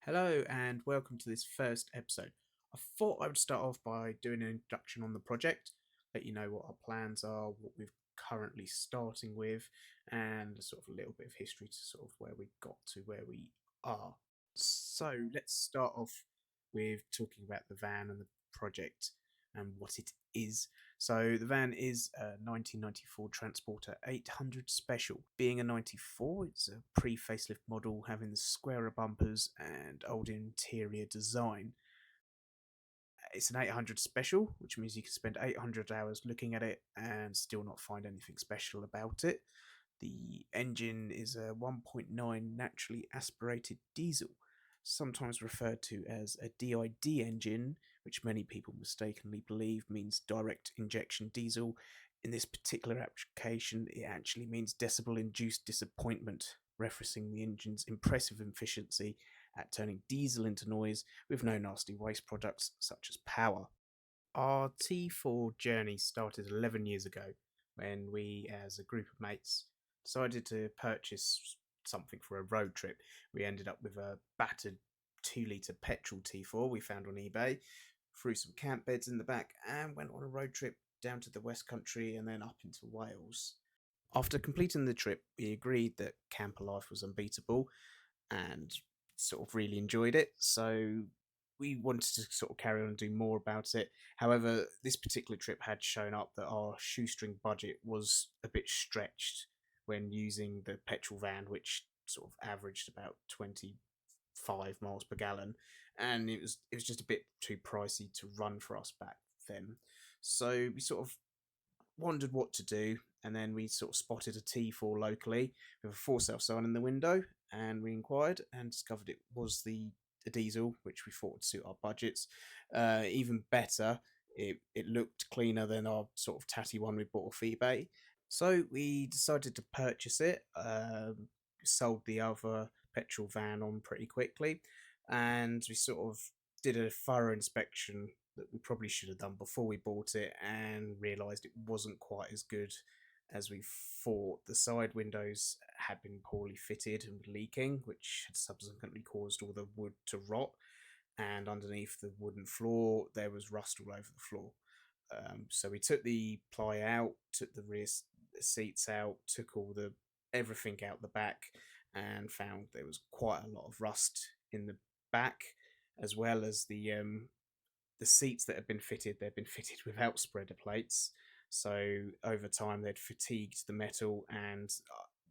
Hello and welcome to this first episode. I thought I would start off by doing an introduction on the project, let you know what our plans are, what we're currently starting with, and sort of a little bit of history to sort of where we got to where we are. So let's start off with talking about the van and the project and what it is. So the van is a 1994 Transporter 800 Special. Being a 94, it's a pre-facelift model having the squarer bumpers and old interior design. It's an 800 Special, which means you can spend 800 hours looking at it and still not find anything special about it. The engine is a 1.9 naturally aspirated diesel, sometimes referred to as a DID engine, which many people mistakenly believe means direct injection diesel. In this particular application, it actually means decibel-induced disappointment, referencing the engine's impressive efficiency at turning diesel into noise with no nasty waste products such as power. Our T4 journey started 11 years ago when we, as a group of mates, decided to purchase something for a road trip. We ended up with a battered 2-litre petrol T4 we found on eBay, threw some camp beds in the back, and went on a road trip down to the West Country and then up into Wales. After completing the trip, we agreed that camper life was unbeatable and sort of really enjoyed it, so we wanted to sort of carry on and do more about it. However, this particular trip had shown up that our shoestring budget was a bit stretched when using the petrol van, which sort of averaged about 25 miles per gallon, and it was just a bit too pricey to run for us back then. So we sort of wondered what to do, and then we sort of spotted a T4 locally with a for sale sign in the window, and we inquired and discovered it was a diesel, which we thought would suit our budgets. Even better, it looked cleaner than our sort of tatty one we bought off eBay. So we decided to purchase it, sold the other petrol van on pretty quickly, and we sort of did a thorough inspection that we probably should have done before we bought it, and realised it wasn't quite as good as we thought. The side windows had been poorly fitted and leaking, which had subsequently caused all the wood to rot, and underneath the wooden floor there was rust all over the floor. So we took the ply out, took the rear seats out, took everything out the back, and found there was quite a lot of rust in the back, as well as the seats that had been fitted. They'd been fitted without spreader plates, so over time they'd fatigued the metal, and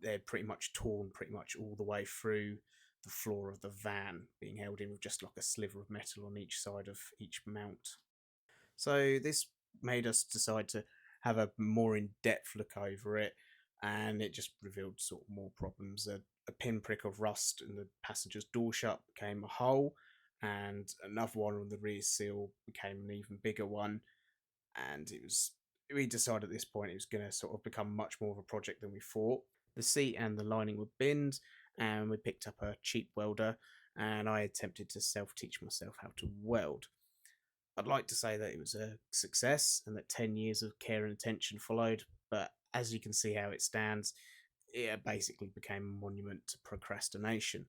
they'd pretty much torn pretty much all the way through the floor of the van, being held in with just like a sliver of metal on each side of each mount. So this made us decide to have a more in-depth look over it, and it just revealed sort of more problems. A pinprick of rust in the passenger's door shut became a hole, and another one on the rear seal became an even bigger one. And we decided at this point it was going to sort of become much more of a project than we thought. The seat and the lining were binned, and we picked up a cheap welder, and I attempted to self-teach myself how to weld. I'd like to say that it was a success and that 10 years of care and attention followed, but as you can see how it stands, it basically became a monument to procrastination.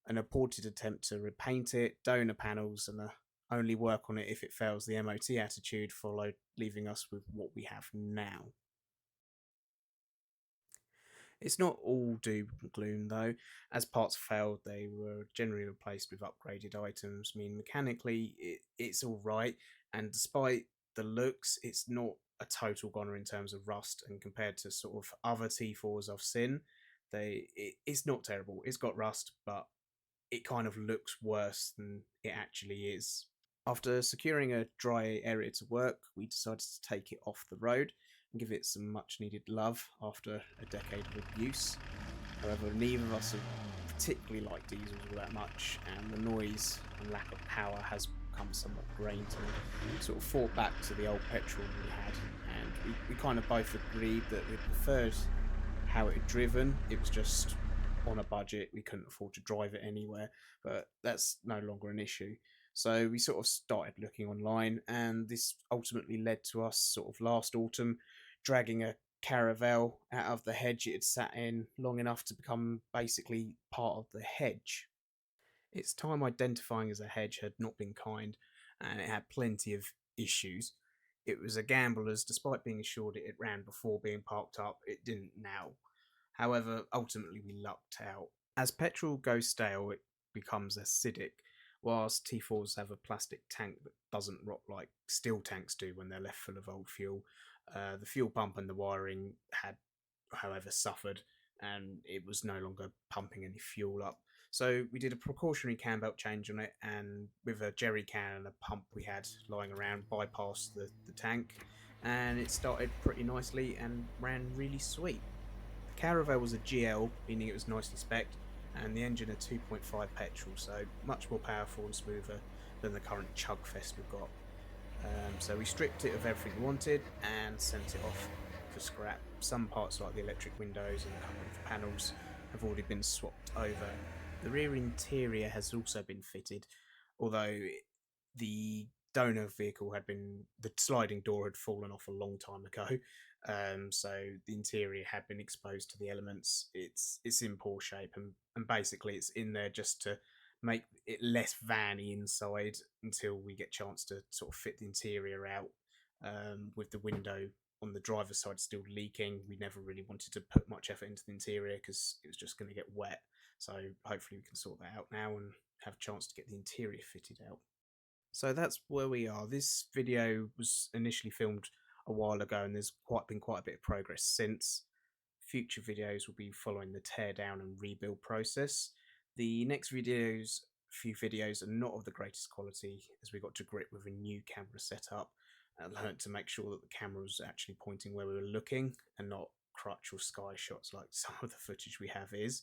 An aborted attempt to repaint it, donor panels, and only work on it if it fails the MOT attitude followed, leaving us with what we have now. It's not all doom and gloom though. As parts failed, they were generally replaced with upgraded items. I mean, mechanically, it's all right, and despite the looks, it's not a total goner in terms of rust. And compared to sort of other T4s I've seen, it's not terrible. It's got rust, but it kind of looks worse than it actually is. After securing a dry area to work, we decided to take it off the road and give it some much needed love after a decade of abuse. However, neither of us have particularly liked diesels all that much, and the noise and lack of power has become somewhat grained to me. We sort of fought back to the old petrol we had, and we kind of both agreed that we preferred how it had driven. It was just on a budget, we couldn't afford to drive it anywhere, but that's no longer an issue. So we sort of started looking online, and this ultimately led to us sort of last autumn dragging a caravel out of the hedge it had sat in long enough to become basically part of the hedge. Its time identifying as a hedge had not been kind, and it had plenty of issues. It was a gamble, as despite being assured it ran before being parked up, it didn't now. However, ultimately we lucked out. As petrol goes stale, it becomes acidic, whilst T4s have a plastic tank that doesn't rot like steel tanks do when they're left full of old fuel. The fuel pump and the wiring had, however, suffered, and it was no longer pumping any fuel up. So we did a precautionary cam belt change on it, and with a jerry can and a pump we had lying around, bypassed the tank, and it started pretty nicely and ran really sweet. The Caravel was a GL, meaning it was nicely spec'd, and the engine a 2.5 petrol, so much more powerful and smoother than the current Chugfest we've got. So we stripped it of everything we wanted and sent it off for scrap. Some parts, like the electric windows and a couple of panels, have already been swapped over. The rear interior has also been fitted, although the donor vehicle the sliding door had fallen off a long time ago. So the interior had been exposed to the elements. It's in poor shape, and basically it's in there just to make it less vanny inside until we get a chance to sort of fit the interior out. With the window on the driver's side still leaking, we never really wanted to put much effort into the interior because it was just going to get wet. So hopefully we can sort that out now and have a chance to get the interior fitted out. So that's where we are. This video was initially filmed a while ago, and there's been quite a bit of progress since. Future videos will be following the teardown and rebuild process. The next few videos are not of the greatest quality, as we got to grip with a new camera setup and learned to make sure that the camera was actually pointing where we were looking and not crutch or sky shots like some of the footage we have is.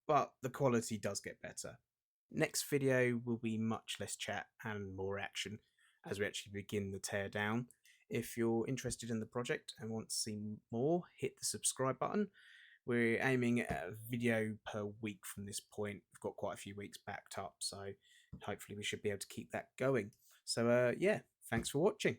But the quality does get better. Next video will be much less chat and more action as we actually begin the teardown. If you're interested in the project and want to see more, hit the subscribe button. We're aiming at a video per week from this point. We've got quite a few weeks backed up, so hopefully we should be able to keep that going. So yeah, thanks for watching.